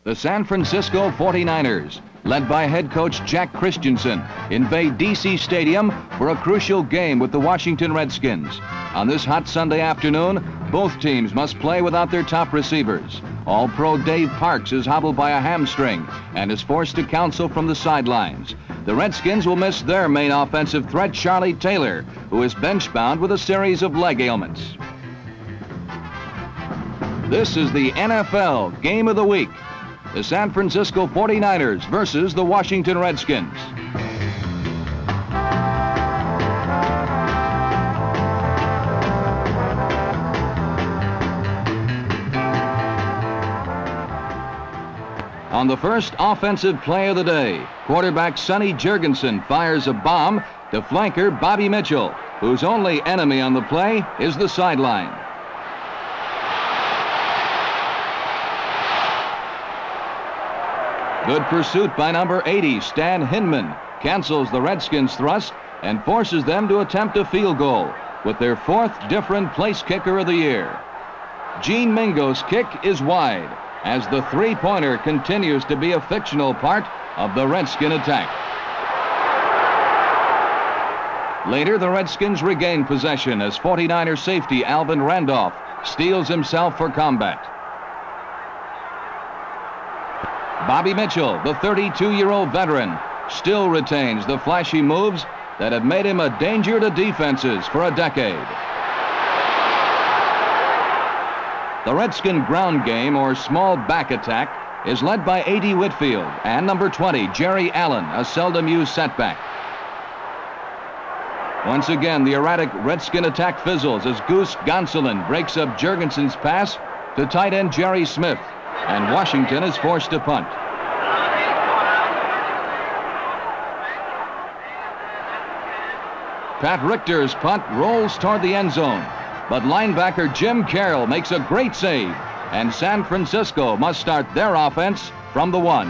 The San Francisco 49ers, led by head coach Jack Christensen, invade D.C. Stadium for a crucial game with the Washington Redskins. On this hot Sunday afternoon, both teams must play without their top receivers. All-Pro Dave Parks is hobbled by a hamstring and is forced to counsel from the sidelines. The Redskins will miss their main offensive threat, Charlie Taylor, who is bench-bound with a series of leg ailments. This is the NFL Game of the Week. The San Francisco 49ers versus the Washington Redskins. On the first offensive play of the day, quarterback Sonny Jurgensen fires a bomb to flanker Bobby Mitchell, whose only enemy on the play is the sideline. Good pursuit by number 80, Stan Hinman, cancels the Redskins' thrust and forces them to attempt a field goal with their fourth different place kicker of the year. Gene Mingo's kick is wide as the three-pointer continues to be a fictional part of the Redskin attack. Later, the Redskins regain possession as 49er safety Alvin Randolph steels himself for combat. Bobby Mitchell, the 32-year-old veteran, still retains the flashy moves that have made him a danger to defenses for a decade. The Redskin ground game, or small back attack, is led by A.D. Whitfield and number 20, Jerry Allen, a seldom-used setback. Once again, the erratic Redskin attack fizzles as Goose Gonsolin breaks up Jurgensen's pass to tight end Jerry Smith, and Washington is forced to punt. Pat Richter's punt rolls toward the end zone, but linebacker Jim Carroll makes a great save, and San Francisco must start their offense from the 1.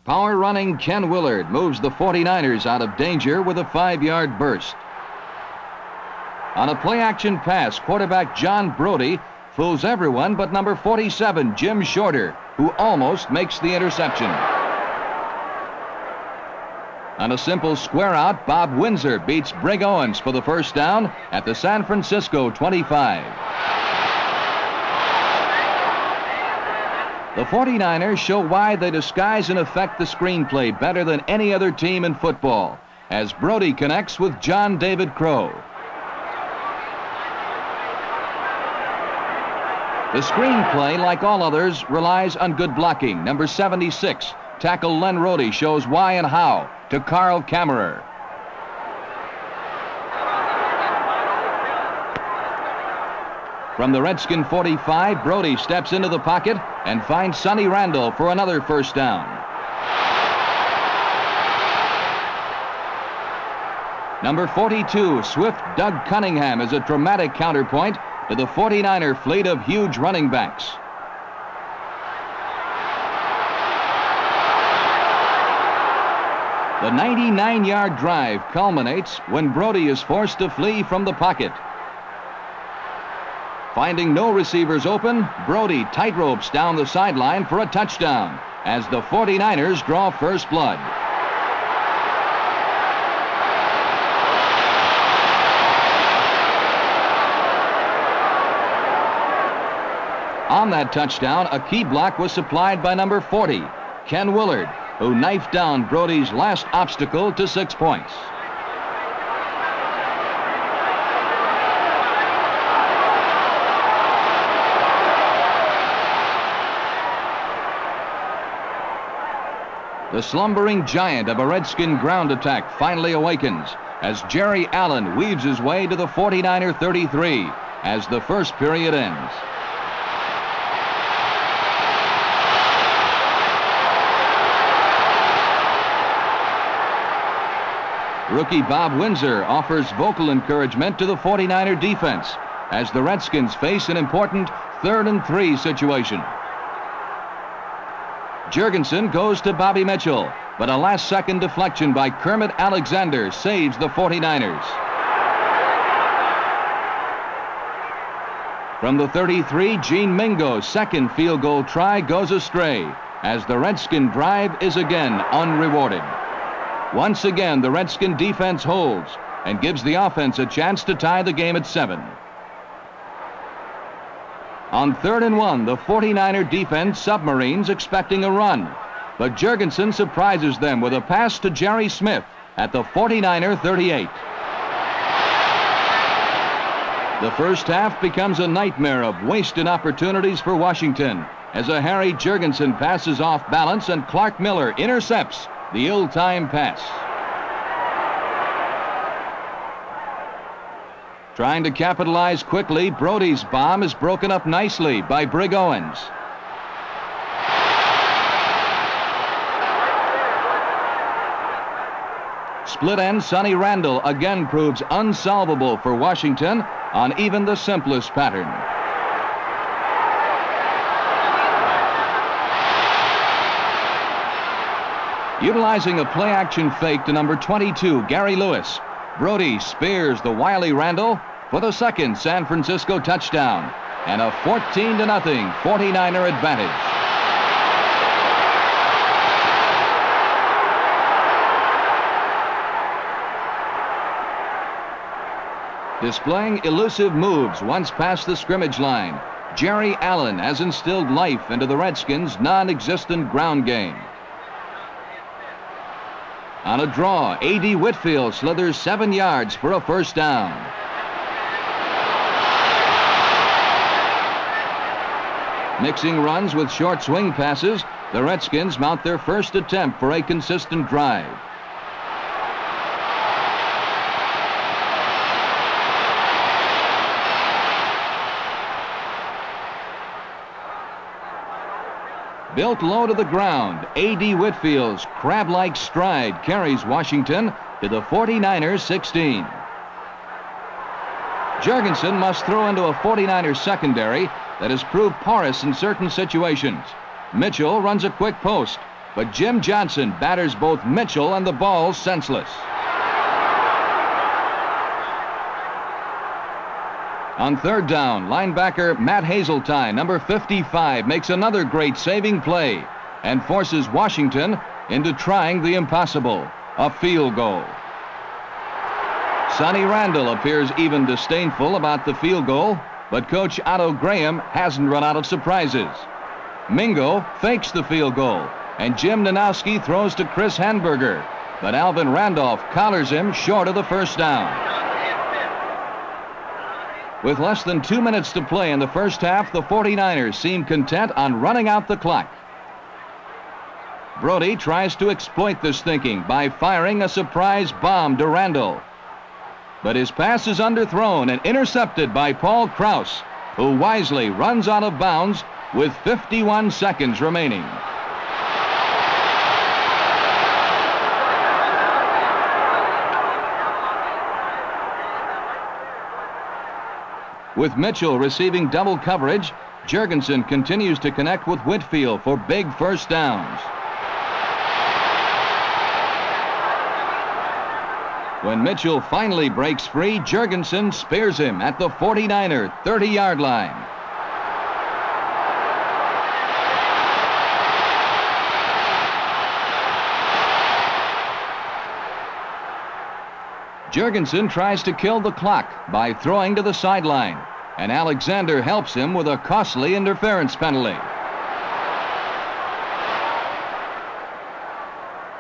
Power-running Ken Willard moves the 49ers out of danger with a 5-yard burst. On a play-action pass, quarterback John Brody fools everyone but number 47, Jim Shorter, who almost makes the interception. On a simple square-out, Bob Windsor beats Brig Owens for the first down at the San Francisco 25. The 49ers show why they disguise and affect the screenplay better than any other team in football, as Brody connects with John David Crow. The screenplay, like all others, relies on good blocking. Number 76, tackle Len Rohde, shows why and how to Carl Kammerer. From the Redskin 45, Brody steps into the pocket and finds Sonny Randall for another first down. Number 42, Swift Doug Cunningham, is a dramatic counterpoint to the 49er fleet of huge running backs. The 99-yard drive culminates when Brody is forced to flee from the pocket. Finding no receivers open, Brody tightropes down the sideline for a touchdown as the 49ers draw first blood. On that touchdown, a key block was supplied by number 40, Ken Willard, who knifed down Brody's last obstacle to 6 points. The slumbering giant of a Redskin ground attack finally awakens as Jerry Allen weaves his way to the 49er 33 as the first period ends. Rookie Bob Windsor offers vocal encouragement to the 49er defense as the Redskins face an important 3rd and 3 situation. Jurgensen goes to Bobby Mitchell, but a last-second deflection by Kermit Alexander saves the 49ers. From the 33, Gene Mingo's second field goal try goes astray as the Redskin drive is again unrewarded. Once again, the Redskin defense holds and gives the offense a chance to tie the game at 7. On 3rd and 1, the 49er defense submarines expecting a run, but Jurgensen surprises them with a pass to Jerry Smith at the 49er 38. The first half becomes a nightmare of wasted opportunities for Washington as a Harry Jurgensen passes off balance and Clark Miller intercepts the ill-timed pass. Trying to capitalize quickly, Brody's bomb is broken up nicely by Brig Owens. Split end Sonny Randall again proves unsolvable for Washington on even the simplest pattern. Utilizing a play-action fake to number 22, Gary Lewis, Brody spears the wily Randall for the second San Francisco touchdown and a 14-0 49er advantage. Displaying elusive moves once past the scrimmage line, Jerry Allen has instilled life into the Redskins' non-existent ground game. On a draw, A.D. Whitfield slithers 7 yards for a first down. Mixing runs with short swing passes, the Redskins mount their first attempt for a consistent drive. Built low to the ground, A.D. Whitfield's crab-like stride carries Washington to the 49ers 16. Jurgensen must throw into a 49ers secondary that has proved porous in certain situations. Mitchell runs a quick post, but Jim Johnson batters both Mitchell and the ball senseless. On 3rd down, linebacker Matt Hazeltine, number 55, makes another great saving play and forces Washington into trying the impossible, a field goal. Sonny Randall appears even disdainful about the field goal, but Coach Otto Graham hasn't run out of surprises. Mingo fakes the field goal, and Jim Nanowski throws to Chris Henberger, but Alvin Randolph collars him short of the first down. With less than 2 minutes to play in the first half, the 49ers seem content on running out the clock. Brody tries to exploit this thinking by firing a surprise bomb to Randall. But his pass is underthrown and intercepted by Paul Krause, who wisely runs out of bounds with 51 seconds remaining. With Mitchell receiving double coverage, Jurgensen continues to connect with Whitfield for big first downs. When Mitchell finally breaks free, Jurgensen spears him at the 49er 30-yard line. Jurgensen tries to kill the clock by throwing to the sideline, and Alexander helps him with a costly interference penalty.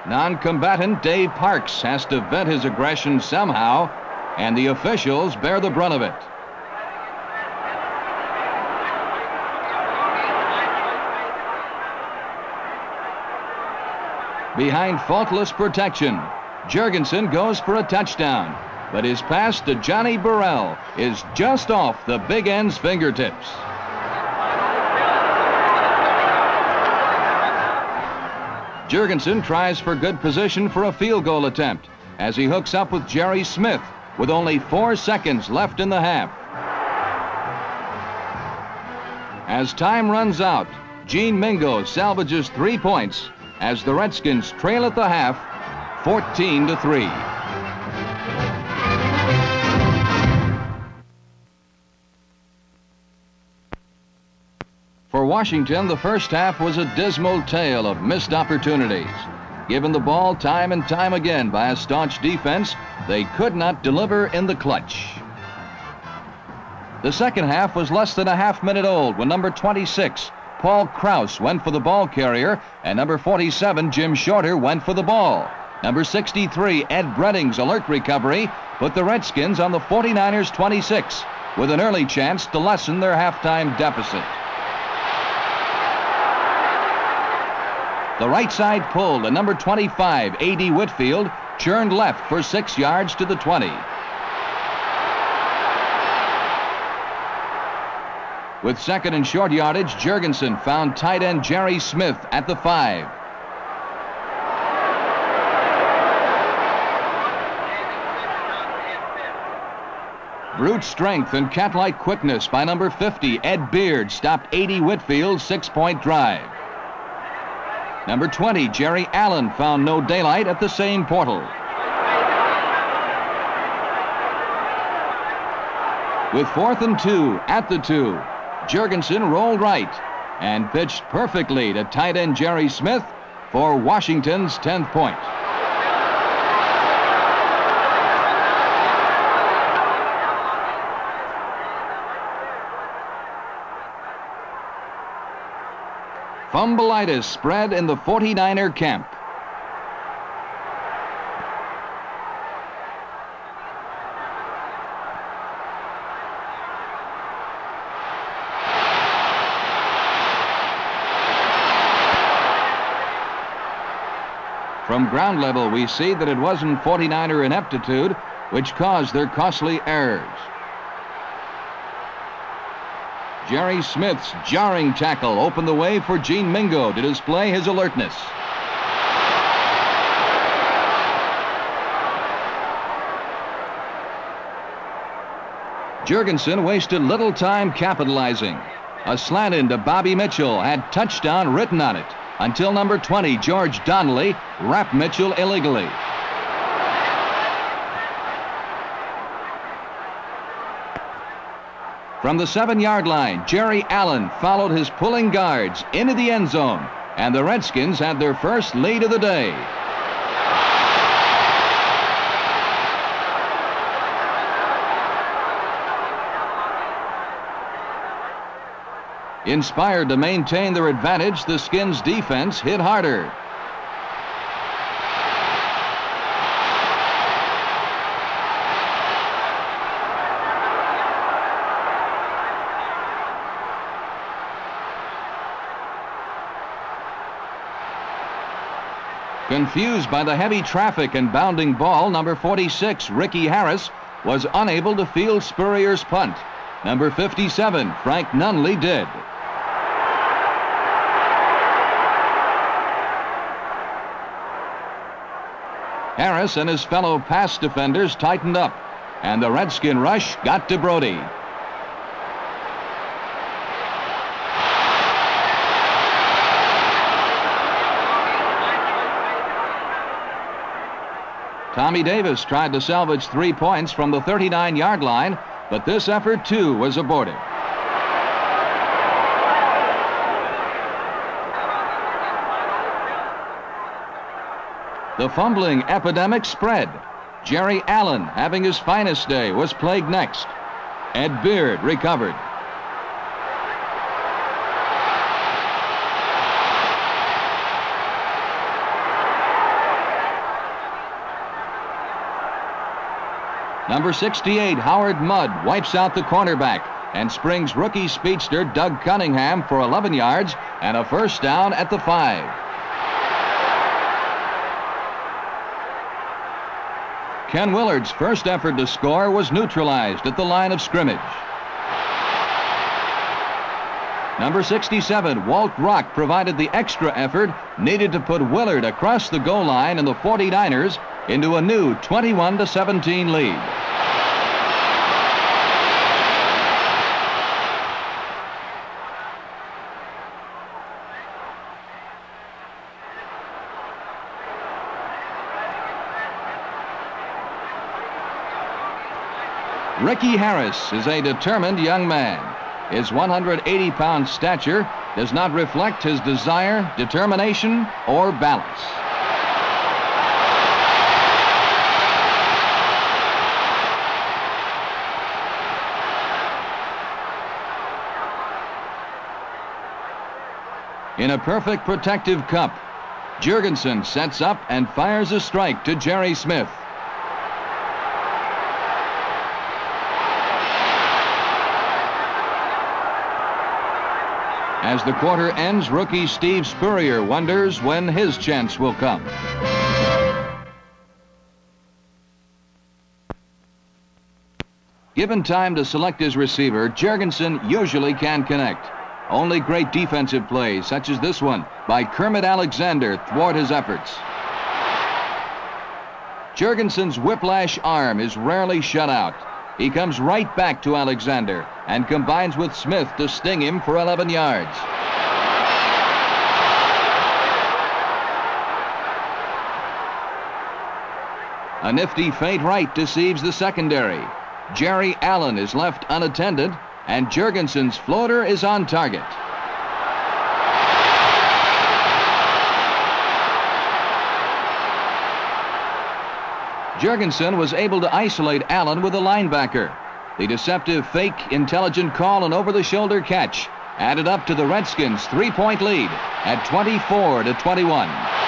Non-combatant Dave Parks has to vent his aggression somehow, and the officials bear the brunt of it. Behind faultless protection, Jurgensen goes for a touchdown, but his pass to Johnny Burrell is just off the big end's fingertips. Jurgensen tries for good position for a field goal attempt as he hooks up with Jerry Smith with only 4 seconds left in the half. As time runs out, Gene Mingo salvages 3 points as the Redskins trail at the half 14-3. For Washington, the first half was a dismal tale of missed opportunities. Given the ball time and time again by a staunch defense, they could not deliver in the clutch. The second half was less than a half-minute old when number 26, Paul Krause, went for the ball carrier, and number 47, Jim Shorter, went for the ball. Number 63, Ed Bredding's alert recovery put the Redskins on the 49ers' 26, with an early chance to lessen their halftime deficit. The right side pulled, and number 25, A.D. Whitfield, churned left for 6 yards to the 20. With second and short yardage, Jurgensen found tight end Jerry Smith at the 5. Brute strength and cat-like quickness by number 50, Ed Beard, stopped A.D. Whitfield's 6-point drive. Number 20, Jerry Allen, found no daylight at the same portal. With 4th and 2 at the 2, Jurgensen rolled right and pitched perfectly to tight end Jerry Smith for Washington's 10th point. Fumbleitis spread in the 49er camp. From ground level, we see that it wasn't 49er ineptitude which caused their costly errors. Jerry Smith's jarring tackle opened the way for Gene Mingo to display his alertness. Jurgensen wasted little time capitalizing. A slant into Bobby Mitchell had touchdown written on it until number 20, George Donnelly, wrapped Mitchell illegally. From the 7-yard line, Jerry Allen followed his pulling guards into the end zone, and the Redskins had their first lead of the day. Inspired to maintain their advantage, the Skins' defense hit harder. Confused by the heavy traffic and bounding ball, number 46, Ricky Harris, was unable to field Spurrier's punt. Number 57, Frank Nunley, did. Harris and his fellow pass defenders tightened up, and the Redskin rush got to Brody. Tommy Davis tried to salvage 3 points from the 39-yard line, but this effort, too, was abortive. The fumbling epidemic spread. Jerry Allen, having his finest day, was plagued next. Ed Beard recovered. Number 68, Howard Mudd, wipes out the cornerback and springs rookie speedster Doug Cunningham for 11 yards and a first down at the 5. Ken Willard's first effort to score was neutralized at the line of scrimmage. Number 67, Walt Rock, provided the extra effort needed to put Willard across the goal line and the 49ers into a new 21-17 lead. Ricky Harris is a determined young man. His 180-pound stature does not reflect his desire, determination, or balance. In a perfect protective cup, Jurgensen sets up and fires a strike to Jerry Smith. As the quarter ends, rookie Steve Spurrier wonders when his chance will come. Given time to select his receiver, Jurgensen usually can connect. Only great defensive plays, such as this one by Kermit Alexander, thwart his efforts. Jurgensen's whiplash arm is rarely shut out. He comes right back to Alexander and combines with Smith to sting him for 11 yards. A nifty feint right deceives the secondary. Jerry Allen is left unattended, and Jurgensen's floater is on target. Jurgensen was able to isolate Allen with a linebacker. The deceptive fake, intelligent call and over-the-shoulder catch added up to the Redskins' 3-point lead at 24-21.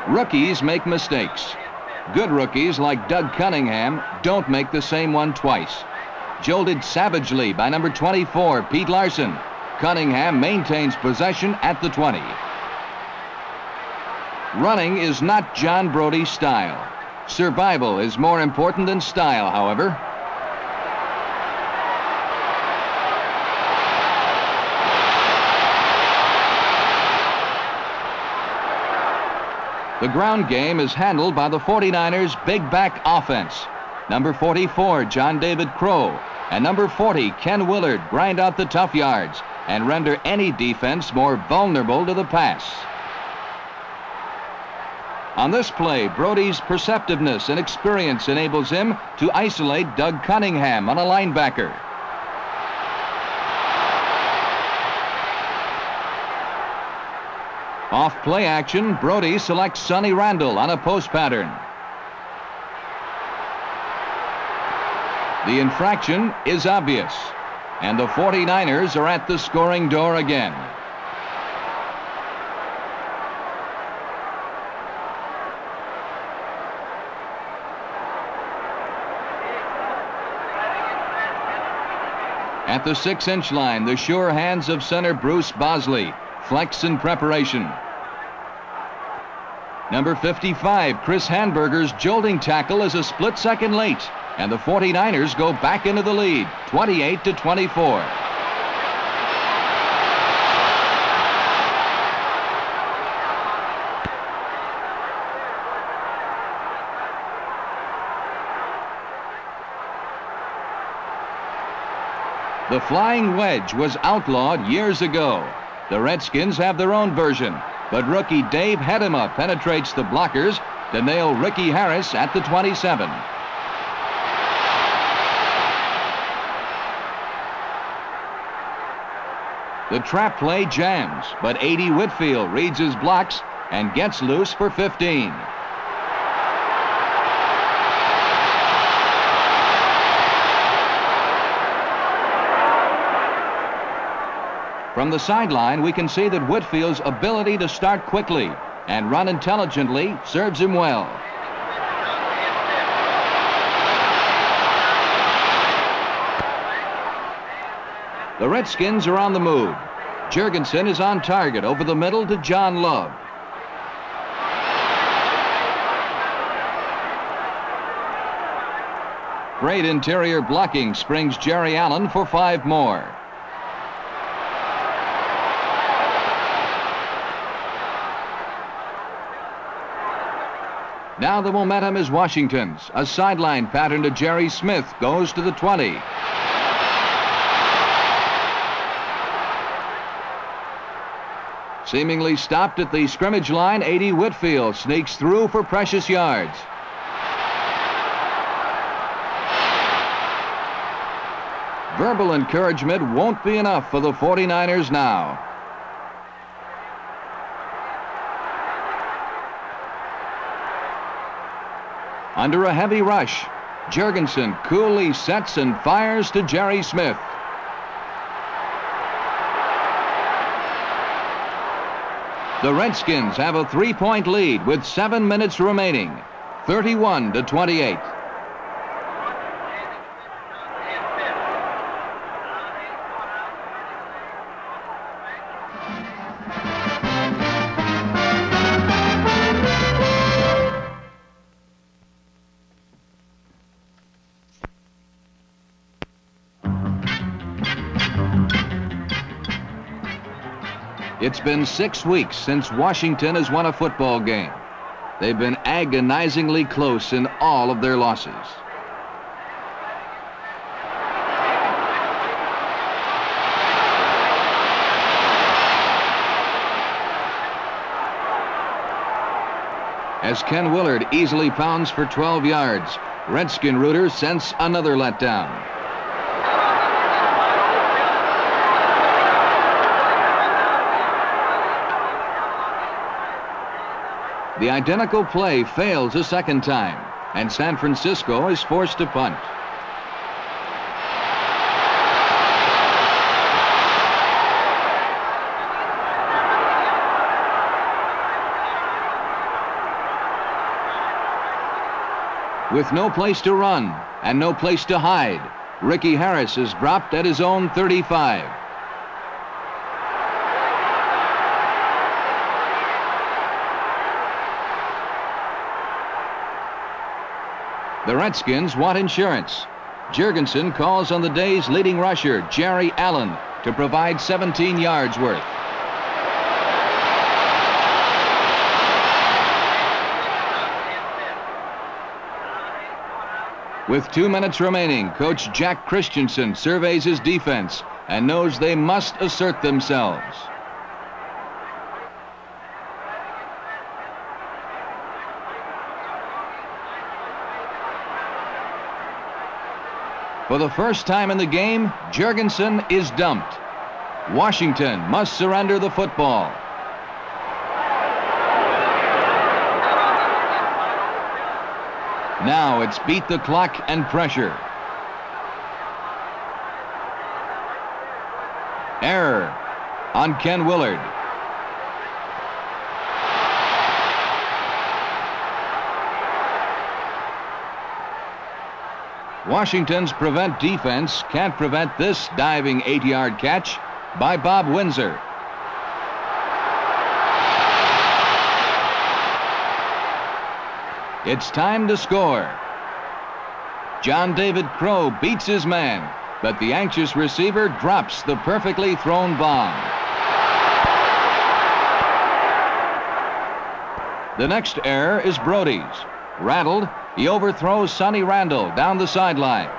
Rookies make mistakes. Good rookies like Doug Cunningham don't make the same one twice. Jolted savagely by number 24, Pete Larson. Cunningham maintains possession at the 20. Running is not John Brody's style. Survival is more important than style, however. The ground game is handled by the 49ers' big back offense. Number 44, John David Crow, and number 40, Ken Willard, grind out the tough yards and render any defense more vulnerable to the pass. On this play, Brody's perceptiveness and experience enables him to isolate Doug Cunningham on a linebacker. Off play action, Brody selects Sonny Randall on a post pattern. The infraction is obvious, and the 49ers are at the scoring door again. At the 6-inch line, the sure hands of center Bruce Bosley flex in preparation. Number 55, Chris Hanburger's jolting tackle is a split second late, and the 49ers go back into the lead, 28-24. The flying wedge was outlawed years ago. The Redskins have their own version, but rookie Dave Hedema penetrates the blockers to nail Ricky Harris at the 27. The trap play jams, but A.D. Whitfield reads his blocks and gets loose for 15. From the sideline, we can see that Whitfield's ability to start quickly and run intelligently serves him well. The Redskins are on the move. Jurgensen is on target over the middle to John Love. Great interior blocking springs Jerry Allen for 5 more. Now the momentum is Washington's. A sideline pattern to Jerry Smith goes to the 20. Seemingly stopped at the scrimmage line, A.D. Whitfield sneaks through for precious yards. Verbal encouragement won't be enough for the 49ers now. Under a heavy rush, Jurgensen coolly sets and fires to Jerry Smith. The Redskins have a 3-point lead with 7 minutes remaining, 31-28. It's been 6 weeks since Washington has won a football game. They've been agonizingly close in all of their losses. As Ken Willard easily pounds for 12 yards, Redskin rooters sense another letdown. The identical play fails a second time, and San Francisco is forced to punt. With no place to run and no place to hide, Ricky Harris is dropped at his own 35. The Redskins want insurance. Jurgensen calls on the day's leading rusher, Jerry Allen, to provide 17 yards worth. With 2 minutes remaining, Coach Jack Christensen surveys his defense and knows they must assert themselves. For the first time in the game, Jurgensen is dumped. Washington must surrender the football. Now it's beat the clock and pressure. Error on Ken Willard. Washington's prevent defense can't prevent this diving 8-yard catch by Bob Windsor. It's time to score. John David Crow beats his man, but the anxious receiver drops the perfectly thrown bomb. The next error is Brody's. Rattled, he overthrows Sonny Randall down the sideline.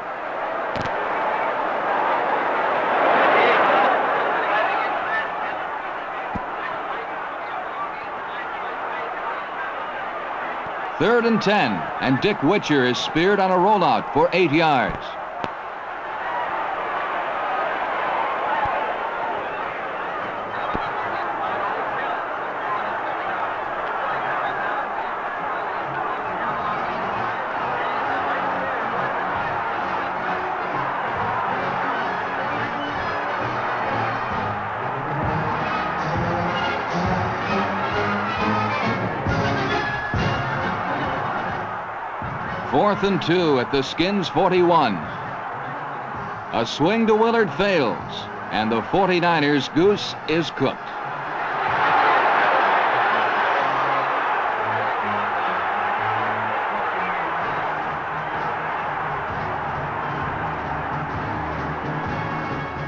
Third and 10, and Dick Witcher is speared on a rollout for 8 yards. Fourth and 2 at the Skins' 41. A swing to Willard fails, and the 49ers' goose is cooked.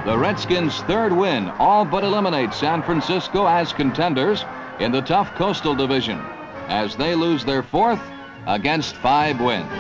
The Redskins' third win all but eliminates San Francisco as contenders in the tough Coastal Division, as they lose their fourth against 5 wins.